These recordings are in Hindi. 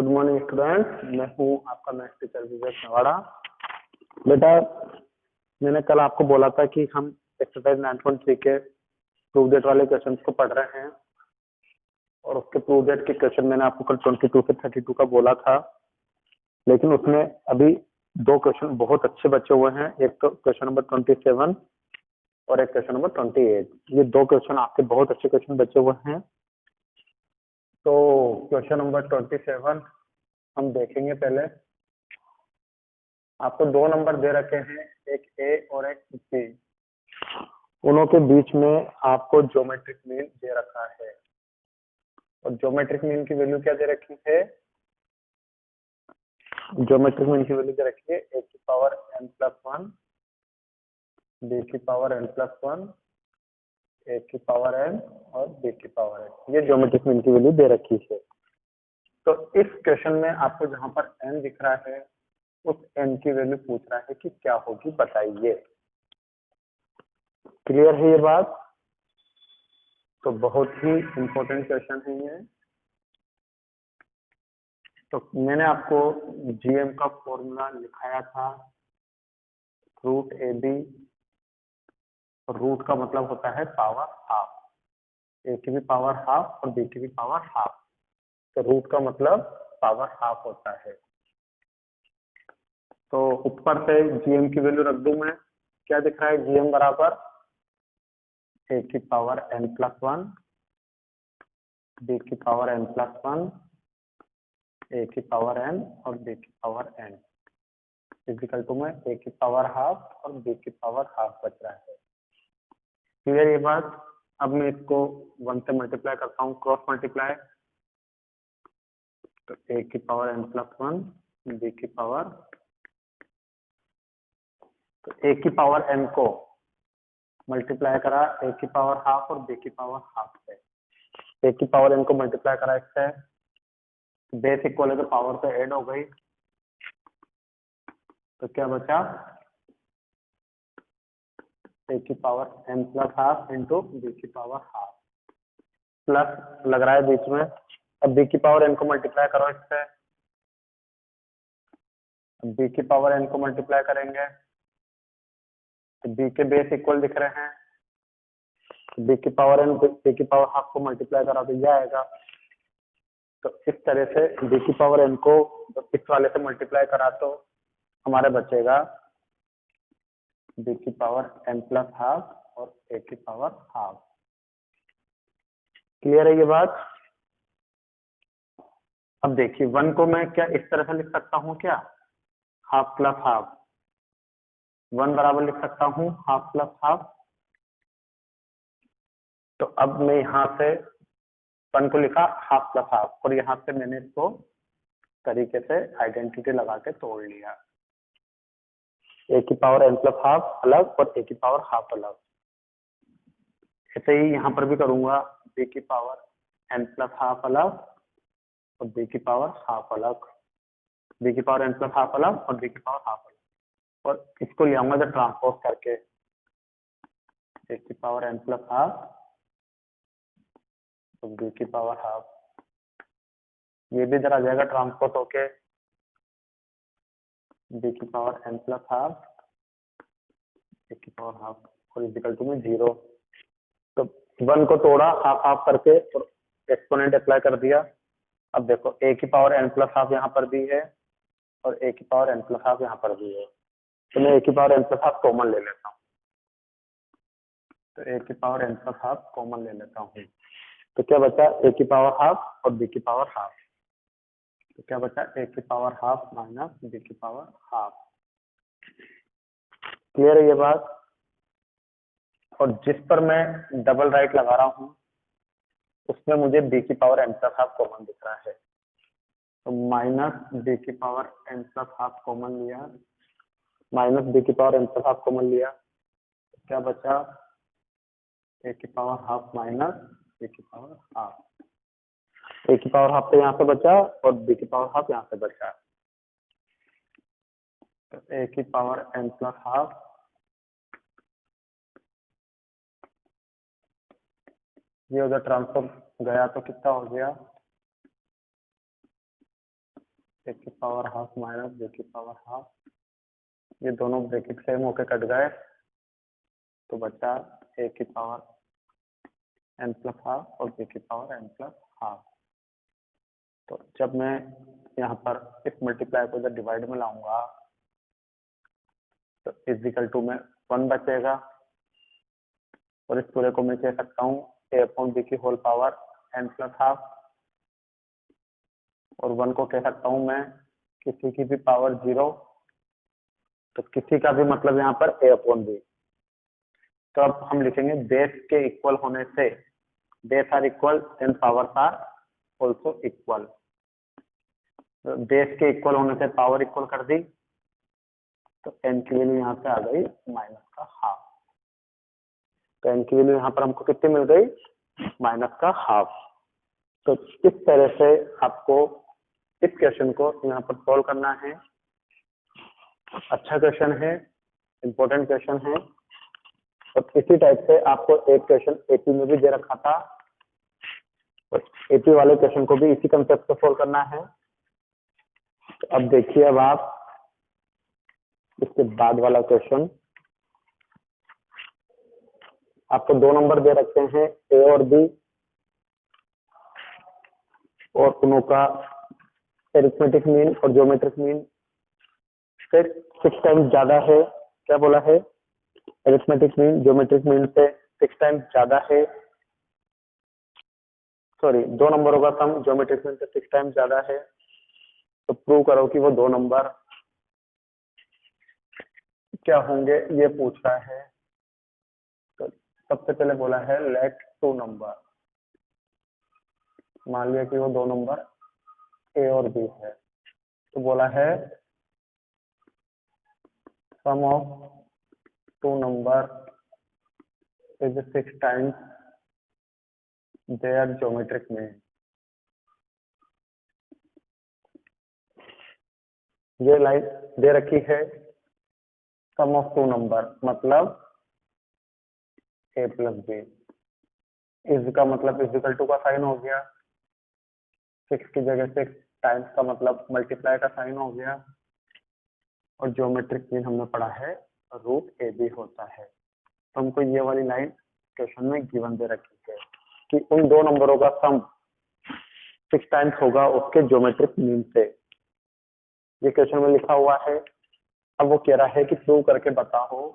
गुड मॉर्निंग स्टूडेंट, मैं हूँ आपका मैथ्स टीचर विवेक नवाड़ा। बेटा, मैंने कल आपको बोला था कि हम एक्सरसाइज 9.3 के प्रूव दैट वाले क्वेश्चंस को पढ़ रहे हैं और उसके प्रूव दैट के क्वेश्चन मैंने आपको कल 22 से 32 का बोला था, लेकिन उसमें अभी दो क्वेश्चन बहुत अच्छे बचे हुए हैं। एक तो क्वेश्चन नंबर 27 और एक क्वेश्चन नंबर 28। ये दो क्वेश्चन आपके बहुत अच्छे क्वेश्चन बचे हुए हैं। तो क्वेश्चन नंबर 27 हम देखेंगे। पहले आपको दो नंबर दे रखे हैं, एक ए और एक बी। उनों के बीच में आपको ज्योमेट्रिक मीन दे रखा है और ज्योमेट्रिक मीन की वैल्यू क्या दे रखी है? ज्योमेट्रिक मीन की वैल्यू दे रखी है ए की पावर n+1, बी की पावर n+1, ए की पावर n और बी की पावर n। ये ज्योमेट्रिक मीन की वैल्यू दे रखी है। तो इस क्वेश्चन में आपको जहां पर n दिख रहा है उस n की वैल्यू पूछ रहा है कि क्या होगी, बताइए। क्लियर है ये बात? तो बहुत ही इंपॉर्टेंट क्वेश्चन है ये। तो मैंने आपको जीएम का फॉर्मूला लिखाया था, रूट ए बी। रूट का मतलब होता है पावर हाफ, ए की भी पावर हाफ और बी की भी पावर हाफ। तो रूट का मतलब पावर हाफ होता है। तो ऊपर से जीएम की वैल्यू रख दूं मैं। क्या दिख रहा है? जीएम बराबर ए की पावर n+1, बी की पावर n+1, ए की पावर n और बी की पावर n इक्वल टू में ए की पावर हाफ और बी की पावर हाफ बच रहा है। क्लियर ये बात? अब मैं इसको 1 से मल्टीप्लाई करता हूँ, क्रॉस मल्टीप्लाई। तो ए की पावर n+1, बी की पावर, तो ए की पावर n को मल्टीप्लाई करा ए की पावर हाफ और बी की पावर हाफ से। ए की पावर n को मल्टीप्लाई करा इससे, बेस इक्वल है तो पावर तो ऐड हो गई। तो क्या बचा? ए की पावर n+½ इंटू बी की पावर हाफ, प्लस लग रहा है बीच में। अब बी की पावर n को मल्टीप्लाई करो इससे, बी की पावर n को मल्टीप्लाई करेंगे तो बी के बेस इक्वल दिख रहे हैं। बी की पावर n बी की पावर हाफ को मल्टीप्लाई करा तो ये आएगा। तो इस तरह से बी की पावर n को इस वाले से मल्टीप्लाई करा तो हमारे बचेगा बी की पावर n+½ और ए की पावर हाफ। क्लियर है ये बात? अब देखिए 1 को मैं क्या इस तरह से लिख सकता हूँ? क्या हाफ प्लस हाफ, 1 बराबर लिख सकता हूँ हाफ प्लस हाफ। तो अब मैं यहाँ से 1 को लिखा हाफ प्लस हाफ और यहाँ से मैंने इसको तरीके से आइडेंटिटी लगा के तोड़ लिया। ए की पावर n+½ अलग और ए की पावर हाफ अलग। ऐसे ही यहाँ पर भी करूंगा, बी की पावर n+½ अलग और बी की पावर हाफ अलग, बी की पावर n+½ अलग और बी की पावर हाफ अलग। और इसको ले आऊंगा जब ट्रांसपोज करके, ए की पावर n+½ तो बी की पावर हाफ। ये भी इधर आ जाएगा ट्रांसपोज होके, बी की पावर n+½ ए की पावर हाफ और इक्वल टू में 0। तो 1 को तोड़ा हाफ हाफ करके और एक्सपोनेंट अप्लाई कर दिया। अब देखो ए की पावर n+½ यहाँ पर भी है और ए की पावर n+½ यहाँ पर भी है। तो मैं ए की पावर n+½ कॉमन ले लेता हूँ। तो ए की पावर n+½ कॉमन ले लेता हूँ। तो क्या बचा? ए की पावर हाफ और बी की पावर हाफ। तो क्या बचा? ए की पावर हाफ माइनस बी की पावर हाफ। क्लियर है ये बात? और जिस पर मैं डबल राइट लगा रहा हूँ उसमें मुझे बी की पावर n+½ कॉमन दिख रहा है। तो माइनस बी की पावर n+½ कॉमन लिया, माइनस बी की पावर n+½ कॉमन लिया। क्या बचा? ए की पावर हाफ माइनस बी की पावर हाफ। ए की पावर हाफ तो यहाँ पे बचा और बी की पावर हाफ यहाँ पे बचा। तो ए की पावर n+½ ये उधर ट्रांसफर गया तो कितना हो गया? ए की पावर हाफ माइनस बी की पावर हाफ, ये दोनों ब्रैकेट सेम होके कट गए तो बचा ए की पावर एन प्लस हाफ और बी की पावर एन प्लस हाफ। तो जब मैं यहाँ पर इस मल्टीप्लाई को जब डिवाइड में लाऊंगा तो इजिकल टू में 1 बचेगा और इस पूरे को मैं कह सकता हूँ ए अपॉन बी की whole power n plus half, और 1 को कह सकता हूँ मैं किसी की भी पावर 0, तो किसी का भी मतलब यहाँ पर ए अपॉन बी। तो अब हम लिखेंगे बेस के इक्वल होने से base are equal then powers are also equal. Base के इक्वल होने से पावर इक्वल कर दी तो एन की वैल्यू यहाँ पे आ गई माइनस का हाफ। तो एन की वैल्यू यहाँ पर हमको कितनी मिल गई, माइनस का हाफ। तो इस तरह से आपको इस क्वेश्चन को यहाँ पर सॉल्व करना है। अच्छा क्वेश्चन है, इंपॉर्टेंट क्वेश्चन है। और इसी टाइप से आपको एक क्वेश्चन एपी में भी दे रखा था, और एपी वाले क्वेश्चन को भी इसी कंसेप्ट से सॉल्व करना है। तो अब देखिए, अब आप इसके बाद वाला क्वेश्चन, आपको 2 नंबर दे रखे हैं ए और बी, और उनों का एरिथमेटिक मीन और ज्योमेट्रिक मीन से 6 टाइम्स ज्यादा है। क्या बोला है, एरिथमेटिक मीन ज्योमेट्रिक मीन से 6 टाइम्स ज्यादा है। सॉरी, 2 नंबरों का सम ज्योमेट्रिक मीन से 6 टाइम्स ज्यादा है। तो प्रूव करो कि वो 2 नंबर क्या होंगे, ये पूछ रहा है। तो सबसे पहले बोला है लेट 2 नंबर, मान लिया कि वो 2 नंबर ए और बी है। तो बोला है sum of 2 number is 6 times there geometric mean. ये लाइन दे रखी है सम ऑफ 2 नंबर, मतलब ए प्लस बी। इज का मतलब इजिकल टू का साइन हो गया, 6 की जगह 6 टाइम्स का मतलब मल्टीप्लाई का साइन हो गया, और ज्योमेट्रिक मीन हमने पढ़ा है रूट ए बी होता है। तो हमको ये वाली लाइन क्वेश्चन में गिवन दे रखी है कि उन 2 नंबरों का सम 6 टाइम्स होगा उसके ज्योमेट्रिक मीन से। ये क्वेश्चन में लिखा हुआ है। अब वो कह रहा है कि प्रूव करके बताओ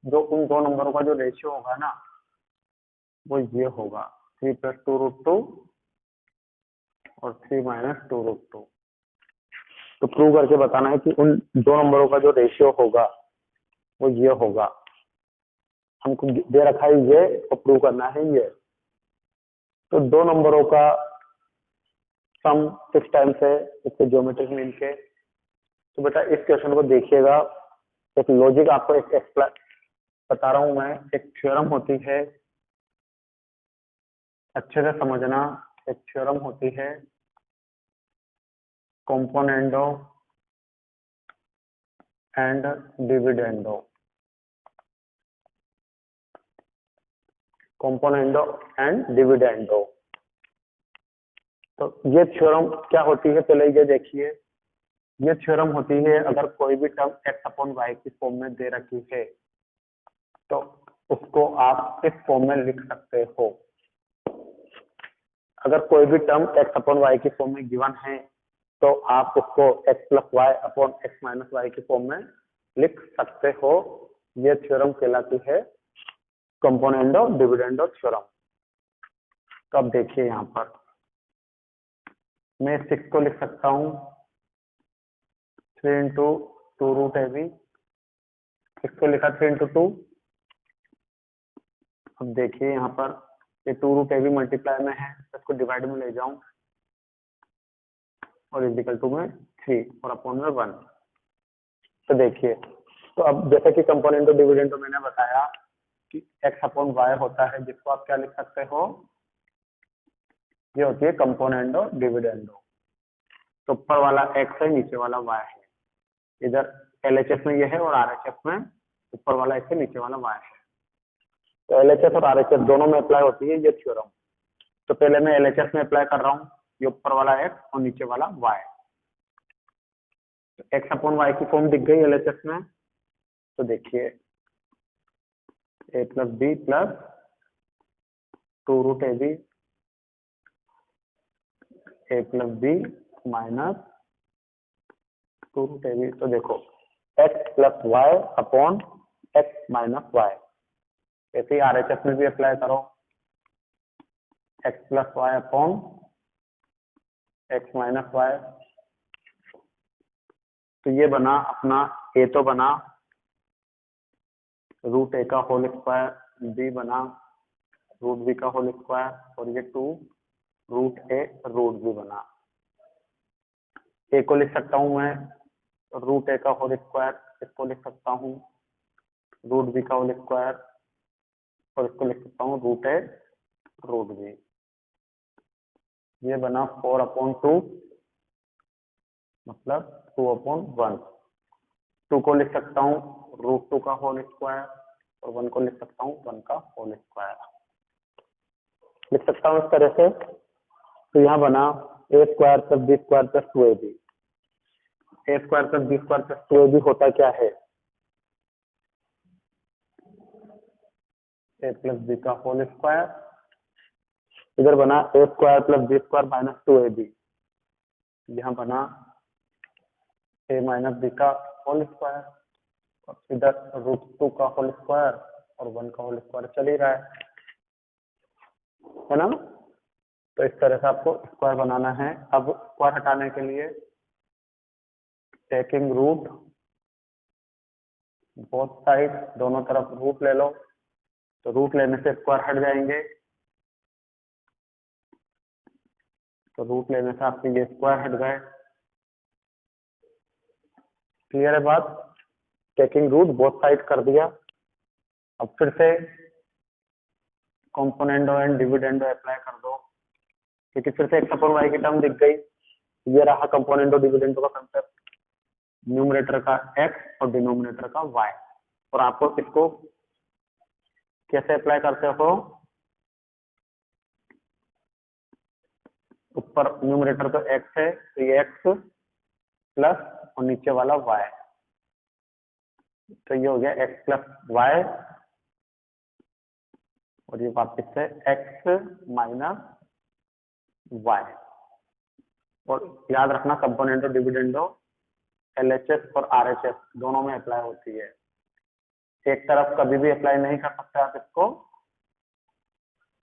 जो उन 2 नंबरों का जो रेशियो होगा ना, वो ये होगा 3 + 2√2 और 3 - 2√2। तो प्रूव करके बताना है कि उन 2 नंबरों का जो रेशियो होगा वो ये होगा। हमको दे रखा है ये, तो प्रूव करना है ये। तो 2 नंबरों का सम 6 टाइम्स है इसके ज्योमेट्रिक मीन के। तो बेटा इस क्वेश्चन को देखिएगा, एक लॉजिक आपको एक बता रहा हूं मैं। एक थ्योरम होती है, अच्छे से समझना। एक थ्योरम होती है componendo and dividendo. Componendo and dividendo. तो ये थ्योरम क्या होती है, पहले ये देखिए। ये थ्योरम होती है अगर कोई भी टर्म x/y की फॉर्म में दे रखी है तो उसको आप इस फॉर्म में लिख सकते हो। अगर कोई भी टर्म x/y की फॉर्म में गिवन है तो आप उसको x + y/x - y की फॉर्म में लिख सकते हो। ये थ्योरम कहलाती है कंपोनेंडो डिविडेंडो थ्योरम। तो अब देखिए, यहाँ पर मैं 6 को लिख सकता हूँ 3 × 2√ab। 6 को लिखा 3 × 2। अब देखिए यहाँ पर ये 2√ab मल्टीप्लाई में है, इसको डिवाइड में ले जाऊं और इक्वल टू में 3 और अपॉन में 1। तो देखिए, तो अब जैसे कि कंपोनेंटो डिविडेंडो मैंने बताया कि x/y होता है, जिसको आप क्या लिख सकते हो, ये होती है कंपोनेंटो डिविडेंडो। तो ऊपर वाला x है, नीचे वाला y है। इधर LHS में ये है और RHS में ऊपर वाला x है, नीचे वाला y है। तो LHS और RHS दोनों में अप्लाई होती है ये थ्योरम। तो पहले मैं LHS में अप्लाई कर रहा हूँ। ये ऊपर वाला x और नीचे वाला y। तो x अपॉन y की फॉर्म दिख गई LHS में। तो देखिए a plus B plus 2 root A B, A plus B minus 2 root A B. तो देखो x plus Y upon x minus Y. ऐसे ही RHS में भी अप्लाई करो, x plus Y upon x minus Y. तो ये बना अपना a, तो बना रूट ए का होल स्क्वायर, b बना रूट बी का होल स्क्वायर, और ये 2 रूट ए रूट बी बना। a को लिख सकता हूं मैं रूट ए का होल स्क्वायर, इसको लिख सकता हूँ रूट बी का होल स्क्वायर, और इसको लिख सकता हूँ रूट ए रूट बी। ये बना 4/2 मतलब 2/1। 2 को लिख सकता हूँ रूट 2 का होल स्क्वायर, और 1 को लिख सकता हूँ 1 का होल स्क्वायर। लिख सकता हूँ इस तरह से। तो यहाँ बना a square plus B square plus 2ab। a square plus B square plus 2ab होता क्या है? a प्लस बी का होल स्क्वायर। इधर बना a square plus B square minus 2ab। यहाँ बना a माइनस बी का होल स्क्वायर, और इधर रूट 2 का होल स्क्वायर और 1 का होल स्क्वायर चल ही रहा है ना। तो इस तरह से आपको स्क्वायर बनाना है। अब स्क्वायर हटाने के लिए टेकिंग रूट बोथ साइड, दोनों तरफ रूट ले लो। तो रूट लेने से स्क्वायर हट जाएंगे। तो रूट लेने से आपके ये स्क्वायर हट गए। क्लियर है बात? टेकिंग रूट बोथ साइड कर दिया। अब फिर से कॉम्पोनेंडो एंड डिविडेंडो अप्लाई कर दो, क्योंकि फिर से x अपॉन वाई की टर्म दिख गई। ये रहा कंपोनेंडो डिविडेंडो का कंसेप्ट, न्यूमरेटर का x और डिनोमिनेटर का y। और आपको इसको कैसे अप्लाई करते हो? ऊपर न्यूमरेटर तो x है, तो ये x प्लस और नीचे वाला y। तो ये हो गया x प्लस वाई, और ये वापस से x माइनस y। और याद रखना कंपोनेंडो डिविडेंडो LHS और RHS दोनों में अप्लाई होती है। एक तरफ कभी भी अप्लाई नहीं कर सकते आप इसको।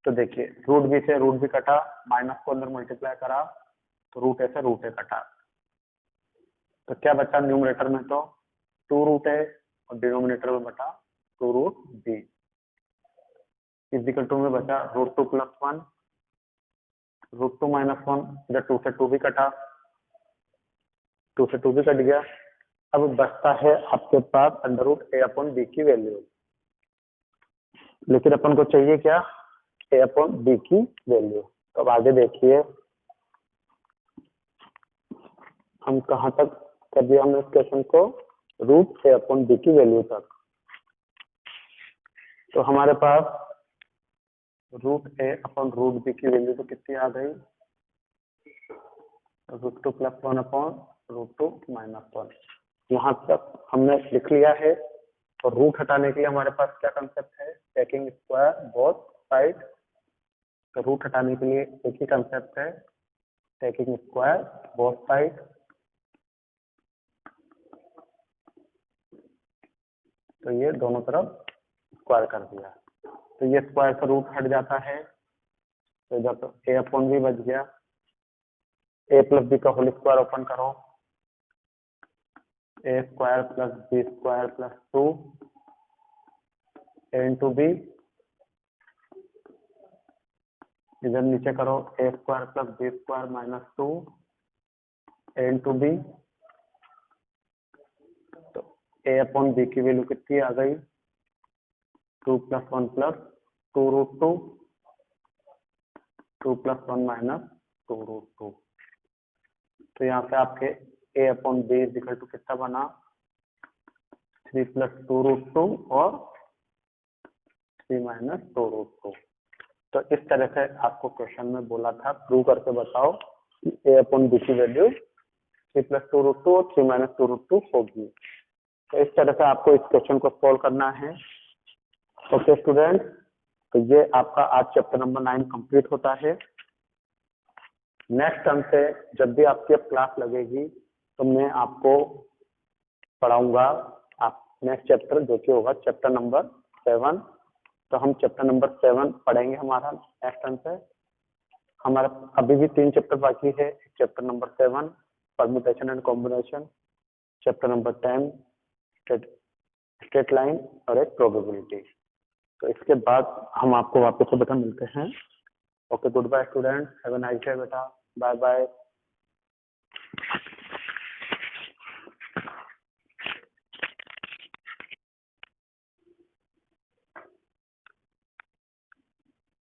तो देखिए रूट बी से रूट बी कटा, माइनस को अंदर मल्टीप्लाई करा, तो रूट ए से रूट ए कटा। तो क्या बचा न्यूमरेटर में? तो 2 रूट ए, और डिनोमिनेटर में बचा 2 रूट बी। इक्वल टू में बचा रूट 2 प्लस 1, रूट 2 माइनस 1। इधर 2 से 2 भी कटा, 2 से 2 भी कट गया। अब बचता है आपके पास under root A upon B की वैल्यू। लेकिन अपन को चाहिए क्या? ए अपॉन बी की वैल्यू। तो अब आगे देखिए हम कहाँ तक कर दिया हमने इस क्वेश्चन को, रूट ए अपॉन बी की वैल्यू तक। तो हमारे पास root A upon root B की वैल्यू तो कितनी आ गई? Root 2 plus 1 upon root 2 minus 1। यहाँ तक हमने लिख लिया है। और रूट हटाने के लिए हमारे पास क्या कंसेप्ट है? Taking square both side. तो रूट हटाने के लिए एक ही कंसेप्ट है, टेकिंग स्क्वायर बोथ साइड। तो ये दोनों तरफ स्क्वायर कर दिया, तो ये स्क्वायर का रूट हट जाता है। तो इधर तो ए अपॉन बी बच गया। ए प्लस बी का होल स्क्वायर ओपन करो, A square plus B square plus 2 A into B. इधर नीचे करो A square plus B square minus 2 A into B. तो ए अपॉन बी की वैल्यू कितनी आ गई? 2 plus 1 plus 2 root 2, 2 plus 1 minus 2 root 2। तो यहाँ से आपके A upon B equal to कितना बना? 3 प्लस 2 रूट 2 और 3 माइनस 2 रूट 2। तो इस तरह से आपको क्वेश्चन में बोला था प्रूव करके बताओ a अपॉन b की वैल्यू 3 + 2√2 और 3 - 2√2 होगी। तो इस तरह से आपको इस क्वेश्चन को सॉल्व करना है। ओके स्टूडेंट, तो ये आपका आज चैप्टर नंबर 9 कंप्लीट होता है। नेक्स्ट टर्म से जब भी आपकी अब क्लास लगेगी तो मैं आपको पढ़ाऊंगा आप नेक्स्ट चैप्टर जो कि होगा चैप्टर नंबर 7। तो हम चैप्टर नंबर 7 पढ़ेंगे हमारा नेक्स्ट टर्म से। हमारा अभी भी 3 चैप्टर बाकी है। Chapter number 7 permutation and combination, chapter number 10 straight line और एक प्रोबेबिलिटी। तो इसके बाद हम आपको वापस से बेटा मिलते हैं। Okay, good bye student, have a nice day बेटा, बाय बाय।